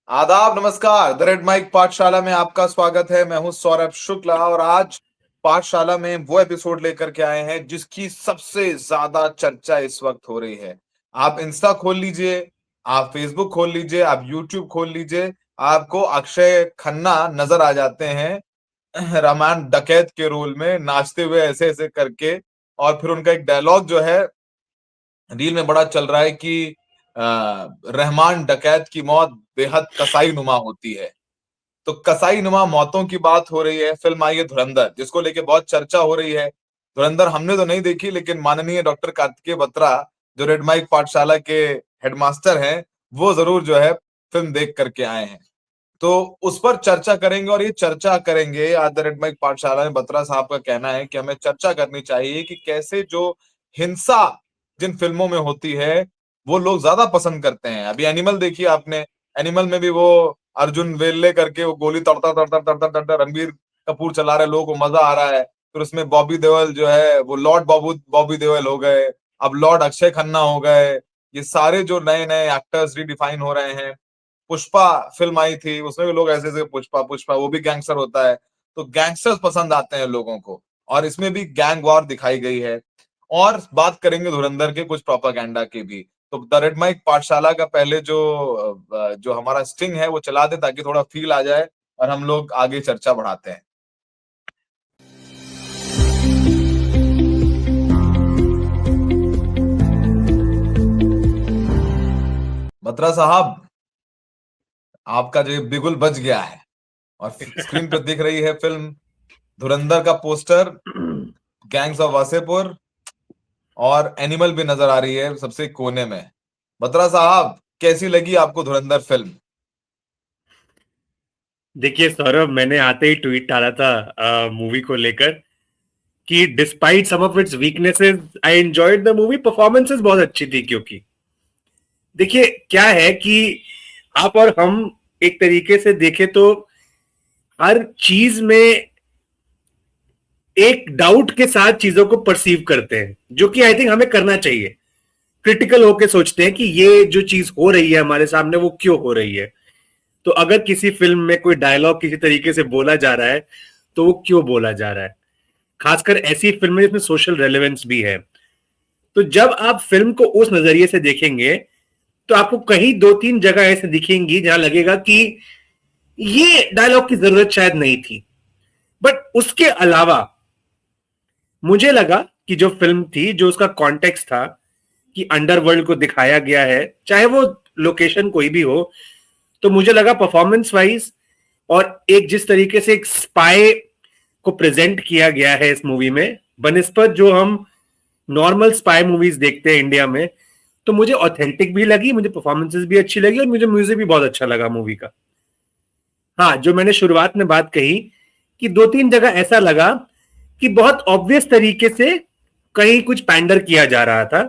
आदाब, नमस्कार। The red mic पाठशाला में आपका स्वागत है। मैं हूं सौरभ शुक्ला और आज पाठशाला में वो एपिसोड लेकर के आए हैं जिसकी सबसे ज्यादा चर्चा इस वक्त हो रही है। आप इंस्टा खोल लीजिए, आप फेसबुक खोल लीजिए, आप यूट्यूब खोल लीजिए, आपको अक्षय खन्ना नजर आ जाते हैं रामायण डकैत के रोल में नाचते हुए ऐसे ऐसे करके। और फिर उनका एक डायलॉग जो है रील में बड़ा चल रहा है कि रहमान डकैत की मौत बेहद कसाई नुमा होती है। तो कसाई नुमा मौतों की बात हो रही है। फिल्म आई है धुरंधर, जिसको लेके बहुत चर्चा हो रही है। धुरंधर हमने तो नहीं देखी, लेकिन माननीय डॉक्टर कार्तिकेय बत्रा जो रेड माइक पाठशाला के हेडमास्टर हैं, वो जरूर जो है फिल्म देख करके आए हैं। तो उस पर चर्चा करेंगे और ये चर्चा करेंगे आज द रेड माइक पाठशाला में। बत्रा साहब का कहना है कि हमें चर्चा करनी चाहिए कि कैसे जो हिंसा जिन फिल्मों में होती है वो लोग ज्यादा पसंद करते हैं। अभी एनिमल देखिए आपने, एनिमल में भी वो अर्जुन वेल्ले करके वो गोली तड़ता तड़ता तड़ता तड़ता रणबीर कपूर चला रहे, लोगों को मजा आ रहा है। फिर उसमें बॉबी देओल जो है वो लॉर्ड बॉबी देओल हो गए, अब लॉर्ड अक्षय खन्ना हो गए। ये सारे जो नए नए एक्टर्स रिडिफाइन हो रहे हैं। पुष्पा फिल्म आई थी, उसमें भी लोग ऐसे ऐसे पुष्पा पुष्पा, वो भी गैंगस्टर होता है। तो गैंगस्टर्स पसंद आते हैं लोगों को, और इसमें भी गैंग वॉर दिखाई गई है। और बात करेंगे धुरंधर के कुछ प्रोपागेंडा की भी। तो द रेड माइक पाठशाला का पहले जो हमारा स्टिंग है वो चला दे ताकि थोड़ा फील आ जाए और हम लोग आगे चर्चा बढ़ाते हैं। बत्रा साहब, आपका जो बिगुल बज गया है और स्क्रीन पर दिख रही है फिल्म धुरंधर का पोस्टर, गैंग्स ऑफ वासेपुर, और एनिमल भी नजर आ रही है सबसे कोने में। बत्रा साहब, कैसी लगी आपको धुरंधर फिल्म? देखिए सौरभ, मैंने आते ही ट्वीट डाला था मूवी को लेकर कि despite some of its weaknesses I enjoyed the movie. Performances बहुत अच्छी थी, क्योंकि देखिए क्या है कि आप और हम एक तरीके से देखें तो हर चीज में एक डाउट के साथ चीजों को परसीव करते हैं, जो कि आई थिंक हमें करना चाहिए। क्रिटिकल होके सोचते हैं कि ये जो चीज हो रही है हमारे सामने वो क्यों हो रही है। तो अगर किसी फिल्म में कोई डायलॉग किसी तरीके से बोला जा रहा है तो वो क्यों बोला जा रहा है, खासकर ऐसी फिल्में जिसमें सोशल रेलेवेंस भी है। तो जब आप फिल्म को उस नजरिए से देखेंगे तो आपको कहीं दो तीन जगह ऐसे दिखेंगी जहां लगेगा कि ये डायलॉग की जरूरत शायद नहीं थी। बट उसके अलावा मुझे लगा कि जो फिल्म थी, जो उसका कॉन्टेक्स्ट था कि अंडरवर्ल्ड को दिखाया गया है, चाहे वो लोकेशन कोई भी हो, तो मुझे लगा परफॉर्मेंस वाइज और एक जिस तरीके से एक स्पाई को प्रेजेंट किया गया है इस मूवी में, बनिस्पत जो हम नॉर्मल स्पाई मूवीज देखते हैं इंडिया में, तो मुझे ऑथेंटिक भी लगी, मुझे परफॉर्मेंसेस भी अच्छी लगी और मुझे म्यूजिक भी बहुत अच्छा लगा मूवी का। हाँ, जो मैंने शुरुआत में बात कही कि दो तीन जगह ऐसा लगा कि बहुत ऑब्वियस तरीके से कहीं कुछ पैंडर किया जा रहा था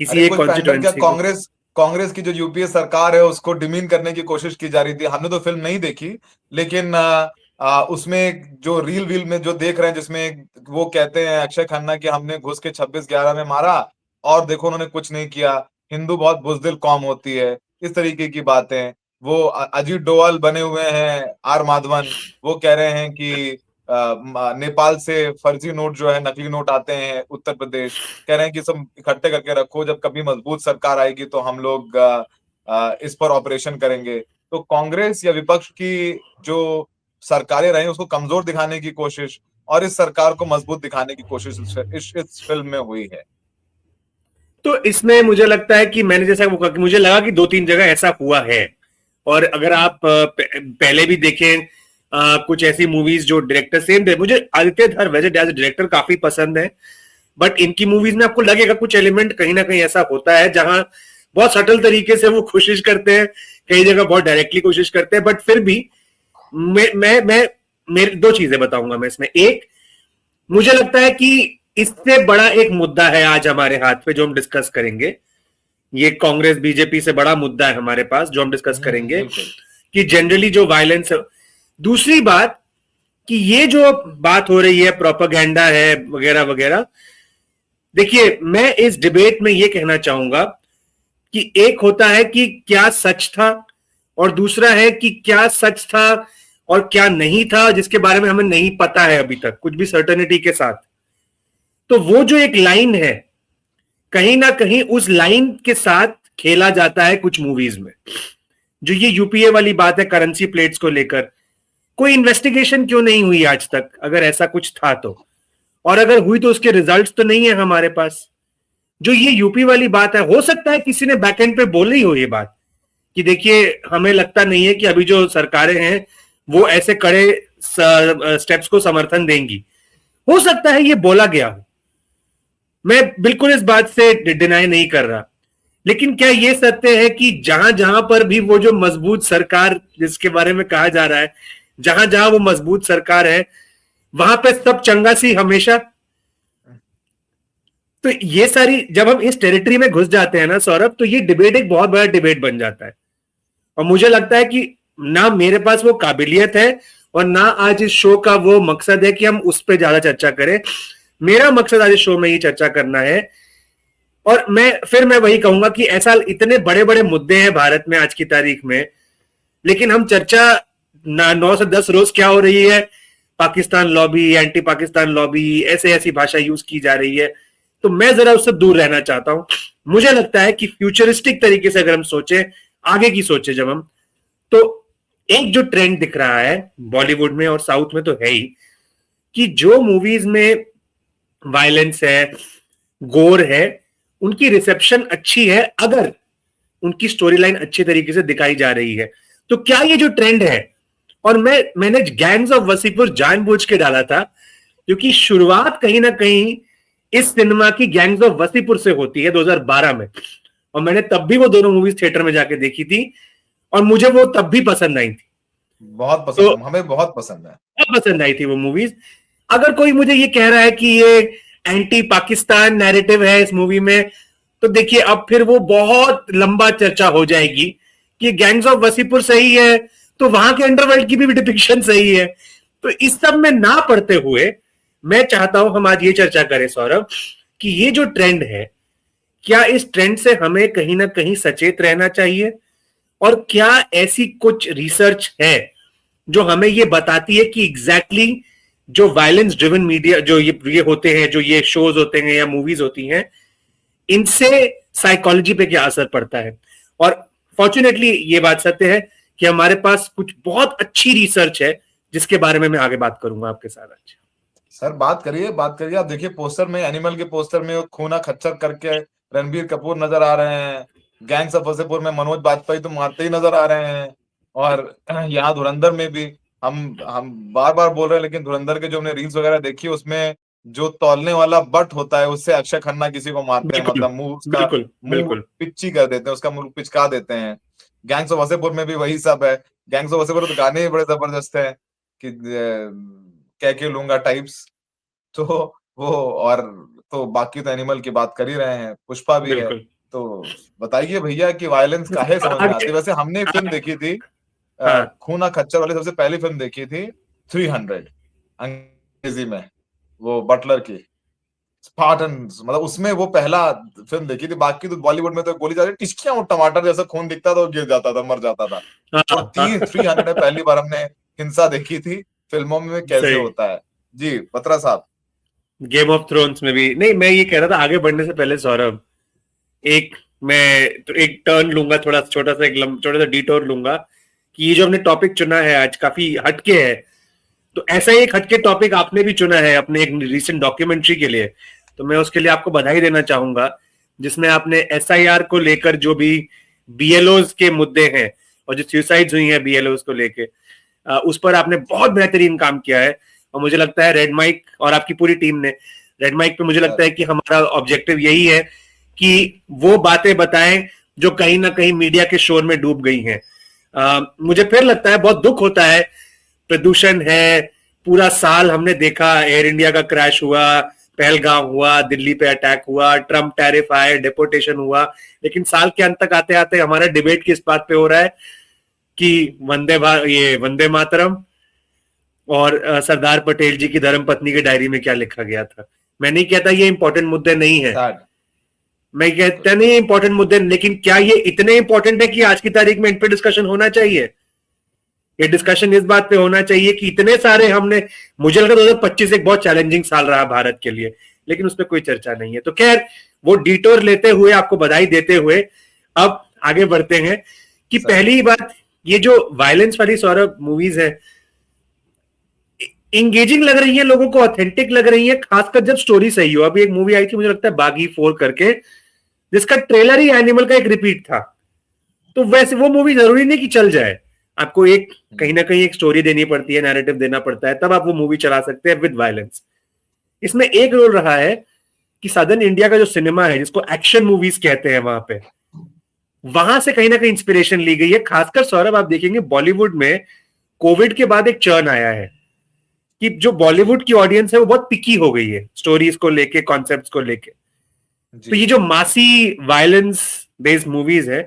किसी अरे एक कोई पैंडल क्या, कॉन्स्टिट्यूएंसी को। कांग्रेस की जो यूपीए सरकार है उसको डिमीन करने की कोशिश की जा रही थी। हमने तो फिल्म नहीं देखी, लेकिन उसमें जो रील वील में जो देख रहे हैं, जिसमें वो कहते हैं अक्षय खन्ना कि हमने घुस के 26/11 में मारा और देखो उन्होंने कुछ नहीं किया, हिंदू बहुत बुजदिल कौम होती है, इस तरीके की बातें। वो अजीत डोवाल बने हुए हैं आर माधवन, वो कह रहे हैं कि नेपाल से फर्जी नोट जो है, नकली नोट आते हैं उत्तर प्रदेश, कह रहे हैं कि सब इकट्ठे करके रखो, जब कभी मजबूत सरकार आएगी तो हम लोग इस पर ऑपरेशन करेंगे। तो कांग्रेस या विपक्ष की जो सरकारें रही उसको कमजोर दिखाने की कोशिश और इस सरकार को मजबूत दिखाने की कोशिश इस फिल्म में हुई है। तो इसमें मुझे लगता है कि मैंने जैसा वो कहा कि मुझे लगा कि दो तीन जगह ऐसा हुआ है। और अगर आप पहले भी देखें कुछ ऐसी मूवीज जो डायरेक्टर सेम थे, मुझे आदित्य धर वैसे एज डायरेक्टर काफी पसंद है, बट इनकी मूवीज में आपको लगेगा कुछ एलिमेंट कहीं ना कहीं ऐसा होता है जहां बहुत सटल तरीके से वो कोशिश करते हैं, कई जगह बहुत डायरेक्टली कोशिश करते हैं। बट फिर भी मैं मेरी दो चीजें बताऊंगा मैं इसमें। एक, मुझे लगता है कि इससे बड़ा एक मुद्दा है आज हमारे हाथ पे जो हम डिस्कस करेंगे। ये कांग्रेस बीजेपी से बड़ा मुद्दा है हमारे पास जो हम डिस्कस करेंगे कि जनरली जो वायलेंस है। दूसरी बात कि ये जो बात हो रही है प्रोपेगेंडा है वगैरह वगैरह, देखिए मैं इस डिबेट में ये कहना चाहूंगा कि एक होता है कि क्या सच था और दूसरा है कि क्या सच था और क्या नहीं था, जिसके बारे में हमें नहीं पता है अभी तक कुछ भी सर्टेनिटी के साथ। तो वो जो एक लाइन है, कहीं ना कहीं उस लाइन के साथ खेला जाता है कुछ मूवीज में। जो ये यूपीए वाली बात है करेंसी प्लेट्स को लेकर, कोई इन्वेस्टिगेशन क्यों नहीं हुई आज तक, अगर ऐसा कुछ था तो? और अगर हुई तो उसके रिजल्ट्स तो नहीं है हमारे पास। जो ये यूपी वाली बात है, हो सकता है किसी ने बैकएंड पे बोली हो ये बात कि देखिए हमें लगता नहीं है कि अभी जो सरकारें हैं वो ऐसे कड़े स्टेप्स को समर्थन देंगी। हो सकता है ये बोला गया हो, मैं बिल्कुल इस बात से डिनाई नहीं कर रहा। लेकिन क्या ये सत्य है कि जहां जहां पर भी वो जो मजबूत सरकार जिसके बारे में कहा जा रहा है, जहां जहां वो मजबूत सरकार है वहां पे सब चंगा सी हमेशा? तो ये सारी, जब हम इस टेरिटरी में घुस जाते हैं ना सौरभ, तो ये डिबेट एक बहुत बड़ा डिबेट बन जाता है। और मुझे लगता है कि ना मेरे पास वो काबिलियत है और ना आज इस शो का वो मकसद है कि हम उस पर ज्यादा चर्चा करें। मेरा मकसद आज इस शो में ही चर्चा करना है। और मैं वही कहूंगा कि ऐसा इतने बड़े बड़े मुद्दे हैं भारत में आज की तारीख में, लेकिन हम चर्चा 9 से 10 रोज क्या हो रही है, Pakistan lobby, anti Pakistan lobby, ऐसे ऐसी भाषा यूज की जा रही है। तो मैं जरा उससे दूर रहना चाहता हूं। मुझे लगता है कि फ्यूचरिस्टिक तरीके से अगर हम सोचे, आगे की सोचे जब हम, तो एक जो ट्रेंड दिख रहा है बॉलीवुड में और साउथ में तो है ही, कि जो मूवीज में वायलेंस है, गोर है, उनकी रिसेप्शन अच्छी है अगर उनकी स्टोरी लाइन अच्छे तरीके से दिखाई जा रही है। तो क्या ये जो ट्रेंड है, और मैंने गैंग्स ऑफ वसीपुर जानबूझ के डाला था क्योंकि शुरुआत कहीं ना कहीं इस सिनेमा की गैंग्स ऑफ वसीपुर से होती है 2012 में, और मैंने तब भी वो दोनों मूवीज थिएटर में जाके देखी थी और मुझे वो तब भी पसंद आई थी। बहुत पसंद है, हमें बहुत पसंद है, बहुत पसंद आई थी वो मूवीज। अगर कोई मुझे ये कह रहा है कि ये एंटी पाकिस्तान नैरेटिव है इस मूवी में, तो देखिए अब फिर वो बहुत लंबा चर्चा हो जाएगी कि गैंग्स ऑफ वसीपुर सही है तो वहां के अंडरवर्ल्ड की भी डिपिक्शन सही है। तो इस सब में ना पड़ते हुए मैं चाहता हूं हम आज ये चर्चा करें सौरभ कि ये जो ट्रेंड है, क्या इस ट्रेंड से हमें कहीं ना कहीं सचेत रहना चाहिए, और क्या ऐसी कुछ रिसर्च है जो हमें ये बताती है कि एग्जैक्टली जो वायलेंस ड्रिवन मीडिया जो ये होते हैं, जो ये शोज होते हैं या मूवीज होती हैं, इनसे साइकोलॉजी पे क्या असर पड़ता है। और फॉर्चुनेटली ये बात सत्य है कि हमारे पास कुछ बहुत अच्छी रिसर्च है जिसके बारे में मैं आगे बात करूंगा आपके साथ आज। सर बात करिए बात करिए। आप देखिए पोस्टर में, एनिमल के पोस्टर में खूना खच्चर करके रणबीर कपूर नजर आ रहे हैं, गैंग्स ऑफ वसेपुर में मनोज बाजपेयी तो मारते ही नजर आ रहे हैं, और यहाँ धुरंधर में भी हम बार बार बोल रहे हैं, लेकिन धुरंधर के जो हमने रील्स वगैरह देखी उसमें जो तौलने वाला बट होता है उससे अक्षय खन्ना किसी को मारते हैं, बिल्कुल मतलब मुंह उसका बिल्कुल मुंह बिल्कुल। पिच्ची कर देते हैं, उसका मुंह पिचका देते हैं। गैंग्स ऑफ वसेपुर में भी वही सब है। गैंग्स ऑफ वसेपुर तो गाने भी बड़े जबरदस्त है कि कह के लूंगा टाइप्स। तो वो, और तो बाकी तो एनिमल की बात कर ही रहे हैं, पुष्पा भी है। बिल्कुल। तो बताइए भैया कि वायलेंस काहे समझ में आती है? वैसे हमने एक फिल्म देखी थी, हाँ खूना खच्चर वाली सबसे पहली फिल्म देखी थी 300 अंग्रेजी में, वो बटलर की स्पार्टन्स, मतलब उसमें वो पहला फिल्म देखी थी। बाकी तो बॉलीवुड में तो गोली जा रही टिश्कियां और टमाटर जैसा खून दिखता था और गिर जाता था, मर जाता था। और हाँ, 300 में पहली बार हमने हिंसा देखी थी फिल्मों में कैसे सही। होता है। जी बत्रा साहब। गेम ऑफ थ्रोन्स में भी नहीं, मैं ये कह रहा था आगे बढ़ने से पहले सौरभ, एक मैं तो एक टर्न लूंगा, थोड़ा छोटा सा छोटा सा डिटोर लूंगा कि ये जो हमने टॉपिक चुना है आज काफी हटके है। तो ऐसा ही एक हटके टॉपिक आपने भी चुना है अपने एक रीसेंट डॉक्यूमेंट्री के लिए, तो मैं उसके लिए आपको बधाई देना चाहूंगा, जिसमें आपने एसआईआर को लेकर जो भी बीएलओज के मुद्दे हैं और जो सुसाइड्स हुई हैं बीएलओज को लेके, उस पर आपने बहुत बेहतरीन काम किया है। और मुझे लगता है रेड माइक और आपकी पूरी टीम ने, रेड माइक पे मुझे लगता है कि हमारा ऑब्जेक्टिव यही है कि वो बातें बताएं जो कहीं ना कहीं मीडिया के शोर में डूब गई हैं। मुझे फिर लगता है बहुत दुख होता है, प्रदूषण है, पूरा साल हमने देखा एयर इंडिया का क्रैश हुआ, पहलगाम हुआ, दिल्ली पे अटैक हुआ, ट्रम्प टैरिफ आए, डिपोटेशन हुआ, लेकिन साल के अंत तक आते आते हमारा डिबेट किस बात पे हो रहा है कि वंदे मातरम और सरदार पटेल जी की धर्मपत्नी की डायरी में क्या लिखा गया था। मैं नहीं कहता ये इंपॉर्टेंट मुद्दे नहीं है, मैं कहता नहीं इंपॉर्टेंट मुद्दे, लेकिन क्या ये इतने इंपॉर्टेंट है कि आज की तारीख में इन पे डिस्कशन होना चाहिए? ये डिस्कशन इस बात पे होना चाहिए कि इतने सारे हमने, मुझे लगता है 2025 एक बहुत चैलेंजिंग साल रहा भारत के लिए, लेकिन उस पर कोई चर्चा नहीं है। तो खैर, वो डिटोर लेते हुए, आपको बधाई देते हुए अब आगे बढ़ते हैं कि पहली बात, ये जो वायलेंस वाली सौरभ मूवीज है, इंगेजिंग लग रही है लोगों को, ऑथेंटिक लग रही है, खासकर जब स्टोरी सही हो। अभी एक मूवी आई थी, मुझे लगता है बागी 4 करके, जिसका ट्रेलर ही एनिमल का एक रिपीट था। तो वैसे वो मूवी जरूरी नहीं कि चल जाए, आपको एक कहीं ना कहीं एक स्टोरी देनी पड़ती है, नैरेटिव देना पड़ता है, तब आप वो मूवी चला सकते हैं विद वायलेंस। इसमें एक रोल रहा है कि साउदर्न इंडिया का जो सिनेमा है, जिसको एक्शन मूवीज कहते हैं, वहां पे, वहां से कहीं ना कहीं इंस्पिरेशन ली गई है। खासकर सौरभ, आप देखेंगे बॉलीवुड में कोविड के बाद एक चर्न आया है कि जो बॉलीवुड की ऑडियंस है वो बहुत पिकी हो गई है स्टोरीज को लेके, कॉन्सेप्ट्स को लेके। तो ये जो मासी वायलेंस बेस्ड मूवीज है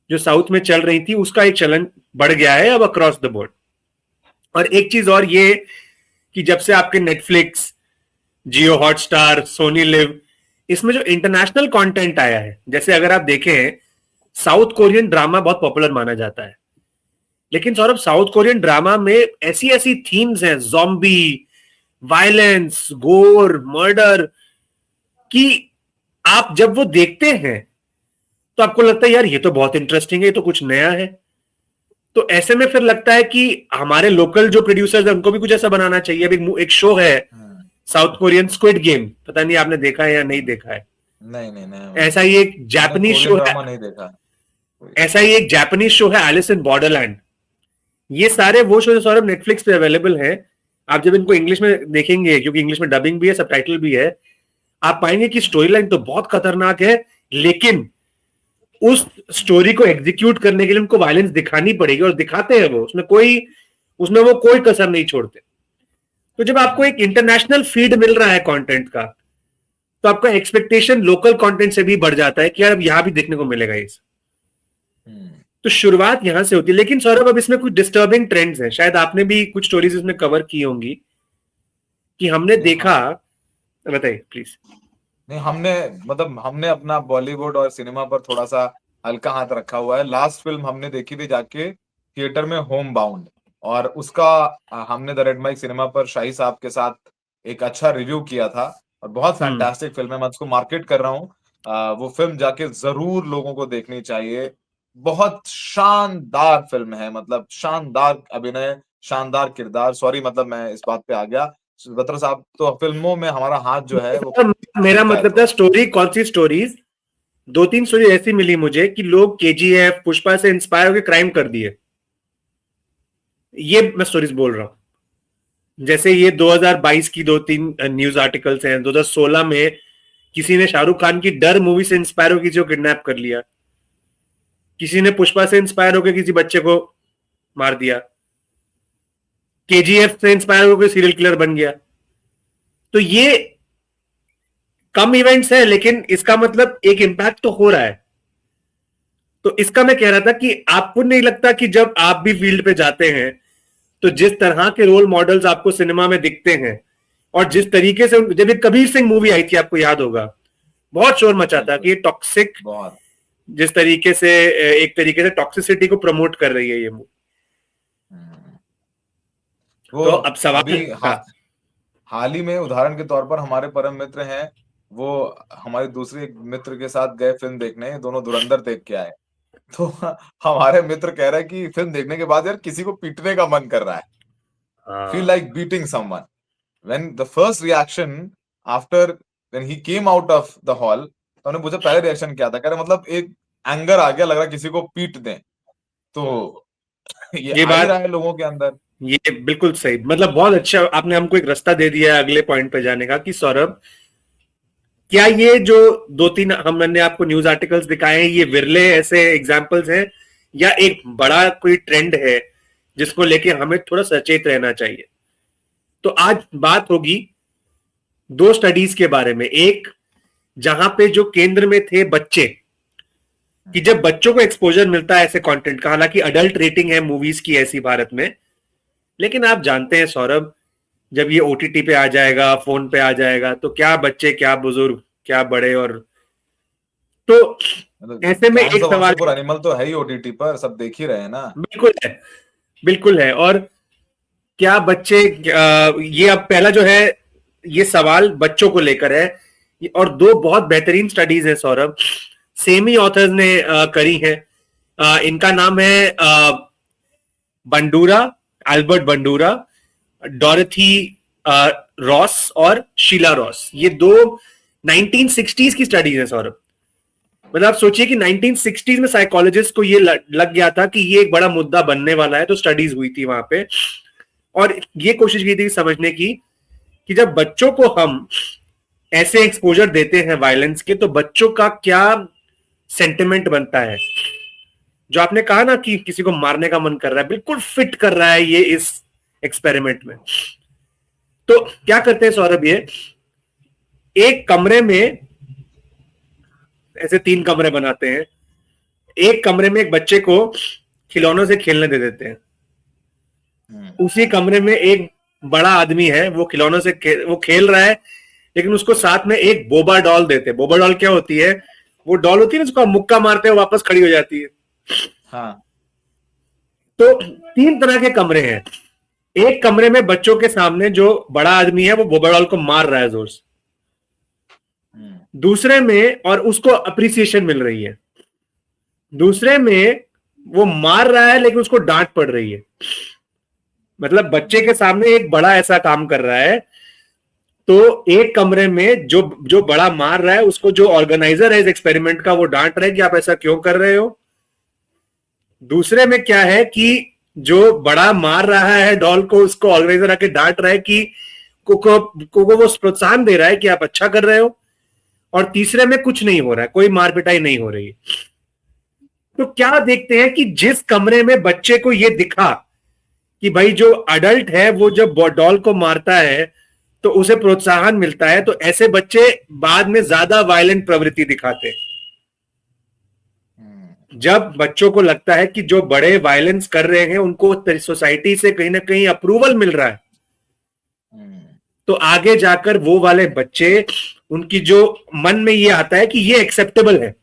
जो साउथ में चल रही थी, उसका एक चलन बढ़ गया है अब अक्रॉस द बोर्ड। और एक चीज और ये कि जब से आपके नेटफ्लिक्स, जियो हॉटस्टार, सोनी लिव, इसमें जो इंटरनेशनल कंटेंट आया है, जैसे अगर आप देखें, साउथ कोरियन ड्रामा बहुत पॉपुलर माना जाता है, लेकिन सौरभ साउथ कोरियन ड्रामा में ऐसी ऐसी थीम्स हैं, ज़ॉम्बी, वायलेंस, गोर, मर्डर, कि आप जब वो देखते हैं तो आपको लगता है यार ये तो बहुत इंटरेस्टिंग है, ये तो कुछ नया है। तो ऐसे में फिर लगता है कि हमारे लोकल जो प्रोड्यूसर्स हैं उनको भी कुछ ऐसा बनाना चाहिए। अभी एक शो है साउथ कोरियन, स्क्विड गेम, पता नहीं आपने देखा है या नहीं देखा है? नहीं। ऐसा ही एक जापानीज शो है, नहीं देखा। ऐसा ही एक जापानीज शो है एलिस इन बॉर्डरलैंड। ये सारे वो शो सौरभ नेटफ्लिक्स पे अवेलेबल है। आप जब इनको इंग्लिश में देखेंगे, क्योंकि इंग्लिश में डबिंग भी है, सबटाइटल भी है, आप पाएंगे कि स्टोरी लाइन तो बहुत खतरनाक है, लेकिन उस स्टोरी को एग्जीक्यूट करने के लिए उनको वायलेंस दिखानी पड़ेगी, और दिखाते हैं वो, उसमें वो कोई कसर नहीं छोड़ते। तो जब आपको एक इंटरनेशनल फीड मिल रहा है कंटेंट का, तो आपका एक्सपेक्टेशन लोकल कंटेंट से भी बढ़ जाता है कि यार अब यहां भी देखने को मिलेगा ये। तो शुरुआत यहां से होती है। लेकिन सौरभ, अब इसमें कुछ डिस्टर्बिंग ट्रेंड्स हैं, शायद आपने भी कुछ स्टोरीज इसमें कवर की होंगी, कि हमने देखा, बताइए प्लीज। नहीं, हमने अपना बॉलीवुड और सिनेमा पर थोड़ा सा हल्का हाथ रखा हुआ है। लास्ट फिल्म हमने देखी थी जाके थिएटर में, होम बाउंड, और उसका हमने द रेड माइक सिनेमा पर शाही साहब के साथ एक अच्छा रिव्यू किया था, और बहुत फैंटास्टिक फिल्म है। मैं उसको मार्केट कर रहा हूँ, वो फिल्म जाके जरूर लोगों को देखनी चाहिए। बहुत शानदार फिल्म है, मतलब शानदार अभिनय, शानदार किरदार। सॉरी, मतलब मैं इस बात पे आ गया बत्रा साहब, तो फिल्मों में हमारा हाथ जो है वो, मेरा मतलब था स्टोरी, कौन सी स्टोरीज, 2-3 स्टोरी ऐसी मिली मुझे कि लोग केजीएफ, पुष्पा से इंस्पायर होकर क्राइम कर दिए। ये मैं स्टोरीज बोल रहा हूं। जैसे ये 2022 की 2-3 न्यूज आर्टिकल्स हैं, 2016 में किसी ने शाहरुख खान की डर मूवी से इंस्पायर होकर किसी को किडनैप कर लिया, किसी ने पुष्पा से इंस्पायर होकर किसी बच्चे को मार दिया, केजीएफ से इंस्पायर होकर सीरियल किलर बन गया। तो ये कम इवेंट्स है, लेकिन इसका मतलब एक इंपैक्ट तो हो रहा है। तो इसका मैं कह रहा था कि आपको नहीं लगता कि जब आप भी फील्ड पे जाते हैं, तो जिस तरह के रोल मॉडल्स आपको सिनेमा में दिखते हैं, और जिस तरीके से, जब एक कबीर सिंह मूवी आई थी, आपको याद होगा, बहुत शोर मचा था कि ये टॉक्सिक, जिस तरीके से एक तरीके से टॉक्सिसिटी को प्रमोट कर रही है ये मूवी। तो अब सवाल, हाल ही में उदाहरण के तौर पर हमारे परम मित्र हैं, वो हमारे दूसरे एक मित्र के साथ गए फिल्म देखने, दोनों धुरंधर देख के आए। तो हमारे मित्र कह रहे हैं कि फिल्म देखने के बाद यार किसी को पीटने का मन कर रहा है, feel like beating someone. When the first reaction after when he came out of the hall, तो उन्होंने पूछा पहले रिएक्शन क्या था, कह रहे मतलब एक एंगर आ गया, लग रहा किसी को पीट दें। तो ये आ ही रहा है लोगों के अंदर। ये बिल्कुल सही, मतलब बहुत अच्छा आपने हमको एक रास्ता दे दिया है अगले पॉइंट पे जाने का, कि सौरभ, क्या ये जो 2-3 हमने आपको न्यूज आर्टिकल्स दिखाए हैं, ये विरले ऐसे एग्जांपल्स हैं, या एक बड़ा कोई ट्रेंड है जिसको लेके हमें थोड़ा सचेत रहना चाहिए? तो आज बात होगी 2 स्टडीज के बारे में। एक, जहां पे जो केंद्र में थे बच्चे, कि जब बच्चों को एक्सपोजर मिलता है ऐसे कंटेंट का, हालांकि अडल्ट रेटिंग है मूवीज की ऐसी भारत में, लेकिन आप जानते हैं सौरभ, जब ये ओटीटी पे आ जाएगा, फोन पे आ जाएगा, तो क्या बच्चे, क्या बुजुर्ग, क्या बड़े, और तो मतलब ऐसे में कैंस एक द सवाल वासेपुर एनिमल तो है ही ओटीटी पर, सब देख ही रहे हैं ना। बिल्कुल है, बिल्कुल है। और क्या बच्चे ये अब पहला जो है ये सवाल बच्चों को लेकर है, और दो बहुत बेहतरीन स्टडीज है सौरभ, सेम ही ऑथर्स ने करी है। इनका नाम है बंडूरा, एल्बर्ट बंडूरा, डॉरेथी रॉस और शीला रॉस। ये दो 1960s की स्टडीज है सौरभ। मतलब आप सोचिए कि 1960s में साइकोलॉजिस्ट को ये लग गया था कि ये एक बड़ा मुद्दा बनने वाला है, तो स्टडीज हुई थी वहां पे, और ये कोशिश की थी समझने की कि जब बच्चों को हम ऐसे एक्सपोजर देते हैं वायलेंस के, तो बच्चों का क्या सेंटिमेंट बनता है। जो आपने कहा ना कि किसी को मारने का मन कर रहा है, बिल्कुल फिट कर रहा है ये इस एक्सपेरिमेंट में। तो क्या करते हैं सौरभ, ये एक कमरे में ऐसे 3 कमरे बनाते हैं। एक कमरे में एक बच्चे को खिलौनों से खेलने दे देते हैं। उसी कमरे में एक बड़ा आदमी है, वो खिलौनों से वो खेल रहा है, लेकिन उसको साथ में एक बोबा डॉल देते हैं। बोबा डॉल क्या होती है? वो डॉल होती है ना, उसको मुक्का मारते हैं वापस खड़ी हो जाती है। हाँ। तो 3 तरह के कमरे हैं। एक कमरे में बच्चों के सामने जो बड़ा आदमी है वो बोबा डॉल को मार रहा है जोर से। दूसरे में, और उसको अप्रिसिएशन मिल रही है। दूसरे में वो मार रहा है लेकिन उसको डांट पड़ रही है। मतलब बच्चे के सामने एक बड़ा ऐसा काम कर रहा है, तो एक कमरे में जो जो बड़ा मार रहा है उसको जो ऑर्गेनाइजर है इस एक्सपेरिमेंट का वो डांट रहा है कि आप ऐसा क्यों कर रहे हो। दूसरे में क्या है कि जो बड़ा मार रहा है डॉल को, उसको ऑर्गेनाइजर आके डांट रहा है कि को वो प्रोत्साहन दे रहा है कि आप अच्छा कर रहे हो। और तीसरे में कुछ नहीं हो रहा है, कोई मार पिटाई नहीं हो रही है। तो क्या देखते हैं कि जिस कमरे में बच्चे को ये दिखा कि भाई जो अडल्ट है वो जब डॉल को मारता है तो उसे प्रोत्साहन मिलता है, तो ऐसे बच्चे बाद में ज्यादा वायलेंट प्रवृत्ति दिखाते हैं। जब बच्चों को लगता है कि जो बड़े वायलेंस कर रहे हैं उनको सोसाइटी से कहीं ना कहीं अप्रूवल मिल रहा है, तो आगे जाकर वो वाले बच्चे, उनकी जो मन में ये आता है कि ये एक्सेप्टेबल है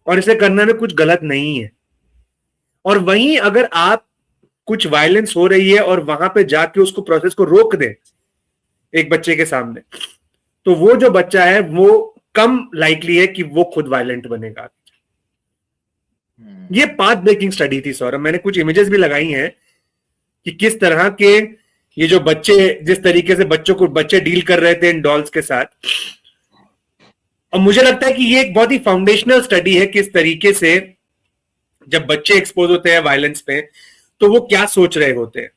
और इसे करने में कुछ गलत नहीं है। और वहीं अगर आप कुछ वायलेंस हो रही है और वहां पे जाके उसको प्रोसेस को रोक दें एक बच्चे के सामने, तो वो जो बच्चा है वो कम लाइकली है कि वो खुद वायलेंट बनेगा। ये पाथ ब्रेकिंग स्टडी थी सौरभ। मैंने कुछ इमेजेस भी लगाई हैं कि किस तरह के ये जो बच्चे, जिस तरीके से बच्चे डील कर रहे थे इन डॉल्स के साथ। और मुझे लगता है कि ये एक बहुत ही फाउंडेशनल स्टडी है किस तरीके से जब बच्चे एक्सपोज होते हैं वायलेंस पे तो वो क्या सोच रहे होते हैं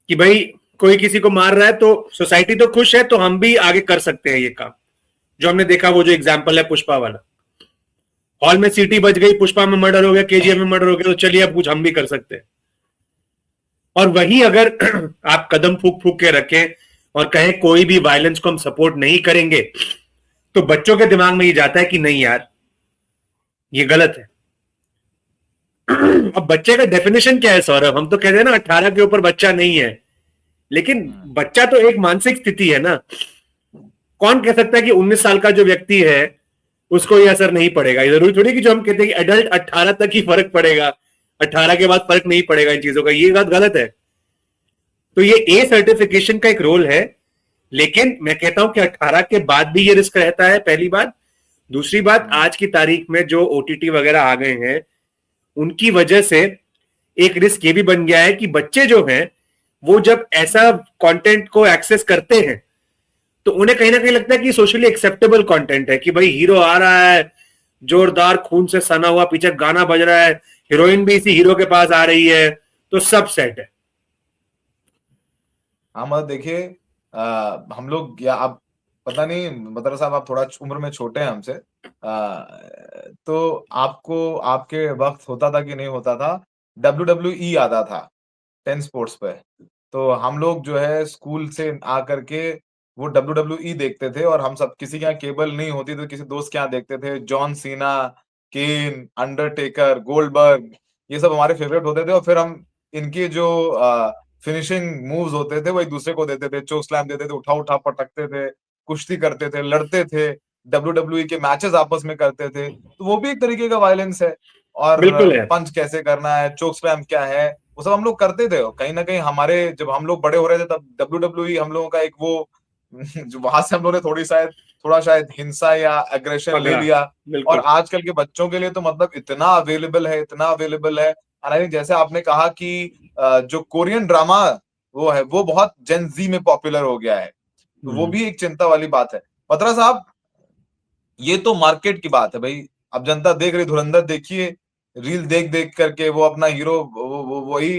कि भाई कोई किसी को मार रहा है तो सोसाइटी तो खुश है, तो हम भी आगे कर सकते हैं ये काम। जो हमने देखा वो जो एग्जाम्पल है पुष्पा वाला, हॉल में सीटी बज गई, पुष्पा में मर्डर हो गया, केजीएफ में मर्डर हो गया, तो चलिए अब कुछ हम भी कर सकते हैं। और वही अगर आप कदम फूक फूक के रखें और कहें कोई भी वायलेंस को हम सपोर्ट नहीं करेंगे, तो बच्चों के दिमाग में ये जाता है कि नहीं यार ये गलत है। अब बच्चे का डेफिनेशन क्या है सौरभ? हम तो कहते हैं ना 18 के ऊपर बच्चा नहीं है, लेकिन बच्चा तो एक मानसिक स्थिति है ना। कौन कह सकता है कि 19 साल का जो व्यक्ति है उसको ये असर नहीं पड़ेगा? जरूरी थोड़ी कि जो हम कहते हैं कि एडल्ट 18 तक ही फर्क पड़ेगा, 18 के बाद फर्क नहीं पड़ेगा इन चीजों का। ये बात गलत है। तो ये ए सर्टिफिकेशन का एक रोल है, लेकिन मैं कहता हूं कि 18 के बाद भी ये रिस्क रहता है, पहली बात। दूसरी बात, आज की तारीख में जो ओटीटी वगैरह आ गए हैं उनकी वजह से एक रिस्क ये भी बन गया है कि बच्चे जो हैं वो जब ऐसा कंटेंट को एक्सेस करते हैं तो उन्हें कहीं ना कहीं लगता है कि सोशली एक्सेप्टेबल कंटेंट है, कि भाई हीरो आ रहा है, जोरदार खून से सना हुआ, पीछे गाना बज रहा है, हीरोइन भी इसी हीरो के पास आ रही है, तो सब सेट है। हाँ मतलब देखिए, हम लोग या आप पता नहीं मतलब साहब आप थोड़ा उम्र में छोटे हैं हमसे, तो आपको आपके वक्त होता था कि नहीं होता था, WWE आता था 10 स्पोर्ट्स पे। तो हम लोग जो है स्कूल से आकर के वो WWE देखते थे, और हम सब किसी के यहाँ केबल नहीं होती तो किसी दोस्त के यहाँ देखते थे। जॉन सीना, केन, अंडरटेकर, गोल्डबर्ग, ये सब हमारे फेवरेट होते थे। और फिर हम इनके जो फिनिशिंग मूव्स होते थे वो एक दूसरे को देते थे, चोक स्लैम देते थे, उठा उठा पटकते थे, कुश्ती करते थे, लड़ते थे, WWE के मैचेस आपस में करते थे, तो वो भी एक तरीके का वायलेंस है। और बिल्कुल है। पंच कैसे करना है, चोक स्लैम क्या है, वो सब हम लोग करते थे। कहीं ना कहीं हमारे जब हम लोग बड़े हो रहे थे तब WWE हम लोगों का एक वो वहां से हम लोगों ने थोड़ा शायद हिंसा या एग्रेशन ले पकड़ा। लिया। और बिल्कुल। आजकल के बच्चों के लिए तो मतलब इतना अवेलेबल है। और आई थिंक जैसे आपने कहा कि जो कोरियन ड्रामा वो है वो बहुत जेन जी में पॉपुलर हो गया है, तो वो भी एक चिंता वाली बात है। बत्रा साहब, ये तो मार्केट की बात है भाई। अब जनता देख रही, धुरंधर देखिए, रील देख देख करके वो अपना हीरो वही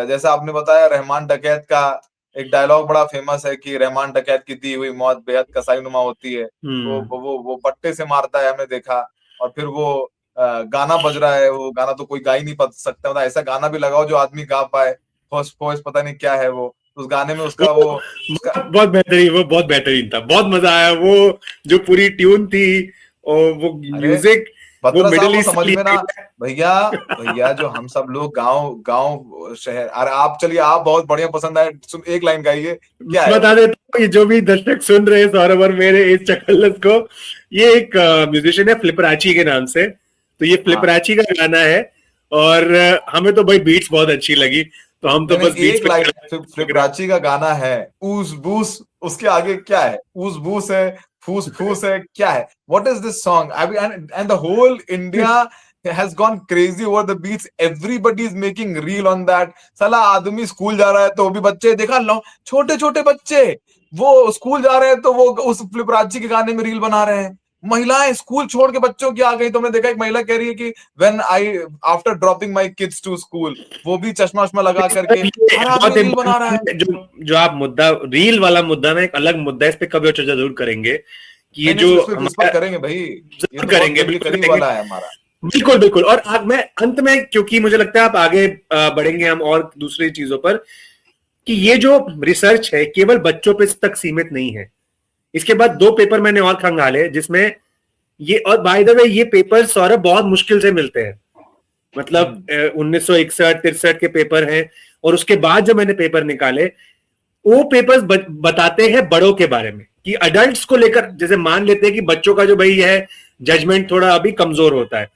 जैसा आपने बताया रहमान डकैत का एक डायलॉग बड़ा फेमस है कि रहमान डकैत की दी हुई मौत बेहद कसाईनुमा होती है। वो पट्टे से मारता है, हमने देखा। और फिर वो गाना बज रहा है, वो गाना तो कोई गा ही नहीं सकता, मतलब ऐसा गाना भी लगाओ जो आदमी गा पाए। फर्स्ट फर्स्ट पता नहीं क्या है वो, उस गाने में वो उसका वो उसका बहुत बेहतरीन, वो बहुत बेहतरीन था, बहुत मजा आया। वो जो पूरी ट्यून थी और वो अरे म्यूजिक, वो बत्रा साहब मिडिल वो ईस्ट समझ वाली में ना, भैया भैया जो हम सब लोग गांव गांव शहर, अरे आप चलिए, आप बहुत बढ़िया पसंद आए, सुन एक लाइन गाइए, क्या है बता वो? देता हूँ, ये जो भी दर्शक सुन रहे हैं सौरभ और मेरे इस चकल्लस को, ये एक म्यूजिशियन है फ्लिपराची के नाम से। तो ये हाँ, फ्लिपराची का गाना है और हमें तो भाई बीट्स बहुत अच्छी लगी, तो हम तो नहीं नहीं, बस बीट्स एक पे लाइन लग रहा। फ्लिपराची का गाना है, ऊस बूस, उसके आगे क्या है? ऊस बूस है, फूस फूस है, क्या है? What is this song? And the whole India has gone crazy over the beats. Everybody is making reel on that. साला आदमी स्कूल जा रहा है तो भी बच्चे देखा लो, छोटे छोटे बच्चे वो स्कूल जा रहे हैं तो वो उस फ्लिपराची के गाने में रील बना रहे हैं। महिलाएं स्कूल छोड़ के बच्चों की आ गई, तुमने देखा एक महिला कह रही है कि when I after dropping my kids to school, वो भी चश्मा वश्मा लगा करके ये हर बहुत आदमी रील बना रहा है। इम्पोर्टेंट, जो आप मुद्दा, रील वाला मुद्दा ना एक अलग मुद्दा है, इस पे कभी और चर्चा जरूर करेंगे कि ये नहीं नहीं, जो इस पर हमारा, करेंगे भाई, ये जरूर तो बहुत करेंगे, दिल के बिल्कुल करीब करेंगे। वाला है हमारा। बिल्कुल बिल्कुल। और अब मैं अंत में, क्योंकि मुझे लगता है आप आगे बढ़ेंगे हम और दूसरी चीजों पर, कि ये जो रिसर्च है केवल बच्चों पे तक सीमित नहीं है। इसके बाद दो पेपर मैंने और खंगाले जिसमें ये, और बाय द वे ये पेपर सौरभ बहुत मुश्किल से मिलते हैं, मतलब 1961-63 के पेपर हैं। और उसके बाद जब मैंने पेपर निकाले, वो पेपर्स बताते हैं बड़ों के बारे में, कि अडल्ट्स को लेकर, जैसे मान लेते हैं कि बच्चों का जो भाई है जजमेंट थोड़ा अभी कमजोर होता है,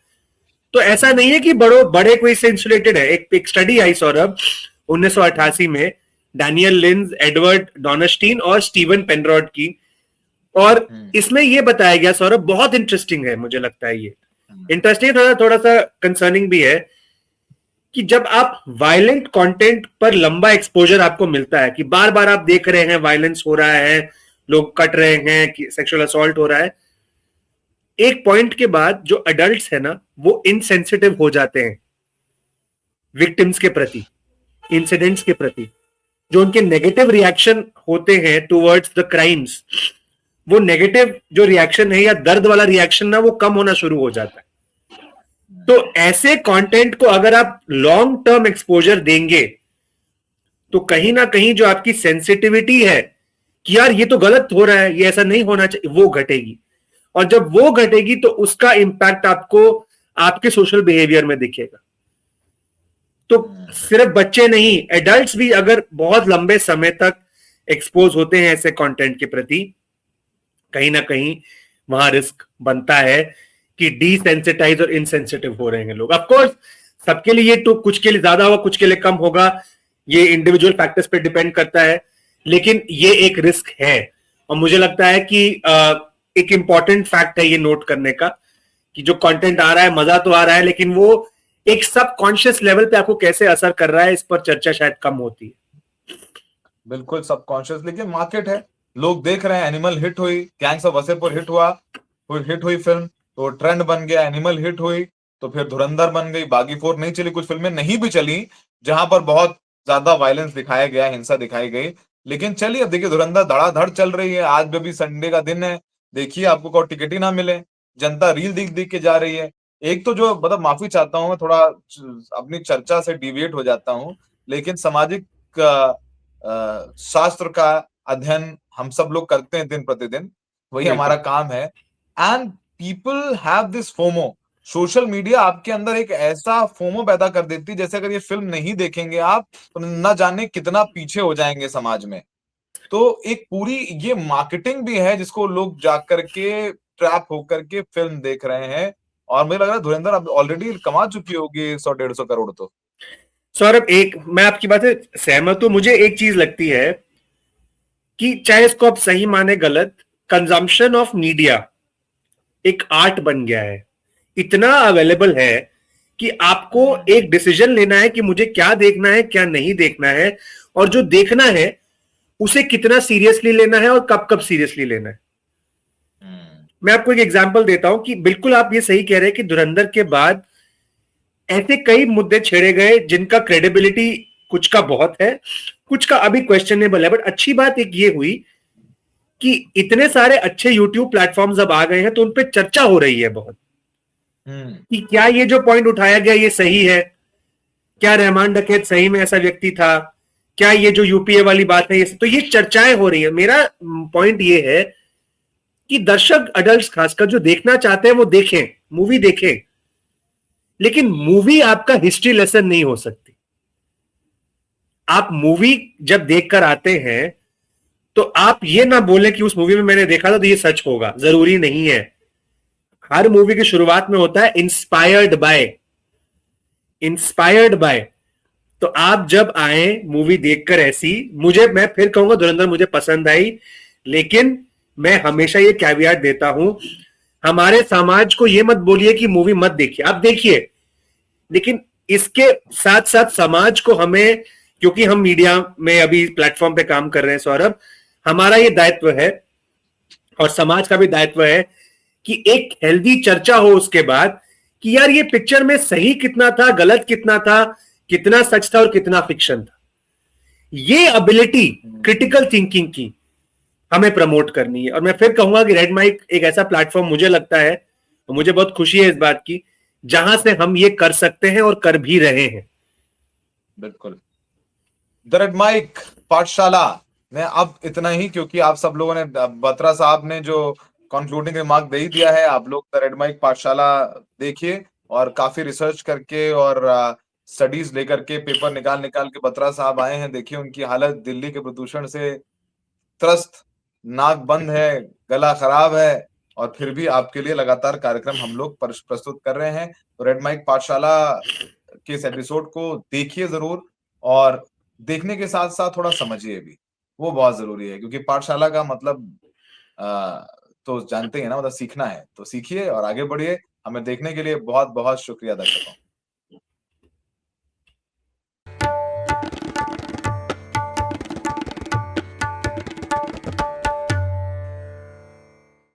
तो ऐसा नहीं है कि बड़े कोई से इंसुलेटेड है। एक स्टडी आई सौरभ 1988 में, डैनियल लिंज, एडवर्ड डॉनस्टीन और स्टीवन पेनरॉड की। और इसमें यह बताया गया सौरभ, बहुत इंटरेस्टिंग है, मुझे लगता है ये इंटरेस्टिंग, थोड़ा थोड़ा सा कंसर्निंग भी है, कि जब आप वायलेंट कंटेंट पर लंबा एक्सपोजर आपको मिलता है, कि बार बार आप देख रहे हैं वायलेंस हो रहा है, लोग कट रहे हैं, सेक्सुअल असॉल्ट हो रहा है, एक पॉइंट के बाद जो अडल्ट्स है ना, वो इनसेंसिटिव हो जाते हैं विक्टिम्स के प्रति, इंसिडेंट्स के प्रति। जो उनके नेगेटिव रिएक्शन होते हैं टुवर्ड्स द क्राइम्स, वो नेगेटिव जो रिएक्शन है या दर्द वाला रिएक्शन ना, वो कम होना शुरू हो जाता है। तो ऐसे कंटेंट को अगर आप लॉन्ग टर्म एक्सपोजर देंगे, तो कहीं ना कहीं जो आपकी सेंसिटिविटी है कि यार ये तो गलत हो रहा है, ये ऐसा नहीं होना चाहिए, वो घटेगी। और जब वो घटेगी तो उसका इंपैक्ट आपको आपके सोशल बिहेवियर में दिखेगा। तो सिर्फ बच्चे नहीं, एडल्ट्स भी अगर बहुत लंबे समय तक एक्सपोज होते हैं ऐसे कंटेंट के प्रति, कहीं ना कहीं वहां रिस्क बनता है कि डिसेंसिटाइज और इनसेंसिटिव हो रहे हैं लोग। ऑफ कोर्स सबके लिए तो, कुछ के लिए ज्यादा होगा, कुछ के लिए कम होगा, ये इंडिविजुअल फैक्टर्स पे डिपेंड करता है, लेकिन ये एक रिस्क है। और मुझे लगता है कि एक इंपॉर्टेंट फैक्ट है ये नोट करने का, कि जो कंटेंट आ रहा है, मजा तो आ रहा है, लेकिन वो एक सबकॉन्शियस लेवल पे आपको कैसे असर कर रहा है, इस पर चर्चा शायद कम होती है। बिल्कुल सबकॉन्शियस, लेकिन मार्केट है, लोग देख रहे हैं। एनिमल हिट हुई, गैंग्स ऑफ वासेपुर हिट हुआ, हिट हुई फिल्म, तो ट्रेंड बन गया। एनिमल हिट हुई तो फिर धुरंधर बन गई, बागी 4 नहीं चली, कुछ फिल्में नहीं भी चली जहां पर बहुत ज्यादा वायलेंस दिखाया गया, हिंसा दिखाई गई। लेकिन चलिए, अब देखिए धुरंधर धड़ाधड़ चल रही है, आज भी संडे का दिन है, देखिए आपको कोई टिकट ही ना मिले, जनता रील दिख दिख के जा रही है। एक तो जो मतलब, माफी चाहता हूं मैं, थोड़ा अपनी चर्चा से डिविएट हो जाता हूं, लेकिन सामाजिक शास्त्र का अध्ययन हम सब लोग करते हैं दिन प्रतिदिन, वही हमारा बिल्कुल। काम है। And people have this FOMO. Social media आपके अंदर एक ऐसा फोमो पैदा कर देती है, जैसे अगर ये फिल्म नहीं देखेंगे आप तो न जाने कितना पीछे हो जाएंगे समाज में। तो एक पूरी ये मार्केटिंग भी है जिसको लोग जा करके ट्रैप होकर के फिल्म देख रहे हैं और मुझे लग रहा है धुरंधर अब ऑलरेडी कमा चुकी होगी 100-150 करोड़ तो। सौरभ, एक मैं आपकी बात से सहमत हूं। मुझे एक चीज लगती है कि चाहे इसको आप सही माने गलत, कंजम्पशन ऑफ मीडिया एक आर्ट बन गया है। इतना अवेलेबल है कि आपको एक डिसीजन लेना है कि मुझे क्या देखना है, क्या नहीं देखना है, और जो देखना है उसे कितना सीरियसली लेना है और कब कब सीरियसली लेना है। मैं आपको एक एग्जांपल देता हूं कि बिल्कुल आप ये सही कह रहे हैं कि धुरंधर के बाद ऐसे कई मुद्दे छेड़े गए जिनका क्रेडिबिलिटी कुछ का बहुत है, कुछ का अभी क्वेश्चनेबल है। बट अच्छी बात एक ये हुई कि इतने सारे अच्छे यूट्यूब प्लेटफॉर्म्स अब आ गए हैं तो उन पर चर्चा हो रही है बहुत कि क्या ये जो पॉइंट उठाया गया ये सही है, क्या रहमान डकैत सही में ऐसा व्यक्ति था, क्या ये जो यूपीए वाली बात है ये, तो ये चर्चाएं हो रही है। मेरा पॉइंट ये है कि दर्शक अडल्ट खासकर जो देखना चाहते हैं वो देखें, मूवी देखें, लेकिन मूवी आपका हिस्ट्री लेसन नहीं हो सकती। आप मूवी जब देखकर आते हैं तो आप ये ना बोले कि उस मूवी में मैंने देखा था तो ये सच होगा, जरूरी नहीं है। हर मूवी की शुरुआत में होता है इंस्पायर्ड बाय, इंस्पायर्ड बाय। तो आप जब आए मूवी देखकर ऐसी, मैं फिर कहूंगा धुरंधर मुझे पसंद आई, लेकिन मैं हमेशा ये कैवियट देता हूं, हमारे समाज को ये मत बोलिए कि मूवी मत देखिए, आप देखिए, लेकिन इसके साथ साथ समाज को हमें, क्योंकि हम मीडिया में अभी प्लेटफॉर्म पे काम कर रहे हैं सौरभ, हमारा ये दायित्व है और समाज का भी दायित्व है कि एक हेल्दी चर्चा हो उसके बाद कि यार ये पिक्चर में सही कितना था, गलत कितना था, कितना सच था और कितना फिक्शन था। ये एबिलिटी क्रिटिकल थिंकिंग की हमें प्रमोट करनी है। और मैं फिर कहूंगा कि रेड माइक एक ऐसा प्लेटफॉर्म मुझे लगता है, और मुझे बहुत खुशी है इस बात की, जहां से हम ये कर सकते हैं और कर भी रहे हैं। बिल्कुल। द रेड माइक पाठशाला में अब इतना ही, क्योंकि आप सब लोगों ने, बत्रा साहब ने जो कंक्लूडिंग रिमार्क दे ही दिया है। आप लोग द रेड माइक पाठशाला देखिए और काफी रिसर्च करके और स्टडीज लेकर के, पेपर निकाल निकाल के बत्रा साहब आए हैं। देखिए उनकी हालत दिल्ली के प्रदूषण से त्रस्त, नाक बंद है, गला खराब है, और फिर भी आपके लिए लगातार कार्यक्रम हम लोग प्रस्तुत कर रहे हैं। तो रेड माइक पाठशाला के इस एपिसोड को देखिए जरूर, और देखने के साथ साथ थोड़ा समझिए भी, वो बहुत जरूरी है, क्योंकि पाठशाला का मतलब तो जानते हैं ना, मतलब सीखना है। तो सीखिए और आगे बढ़िए। हमें देखने के लिए बहुत बहुत शुक्रिया दर्शकों।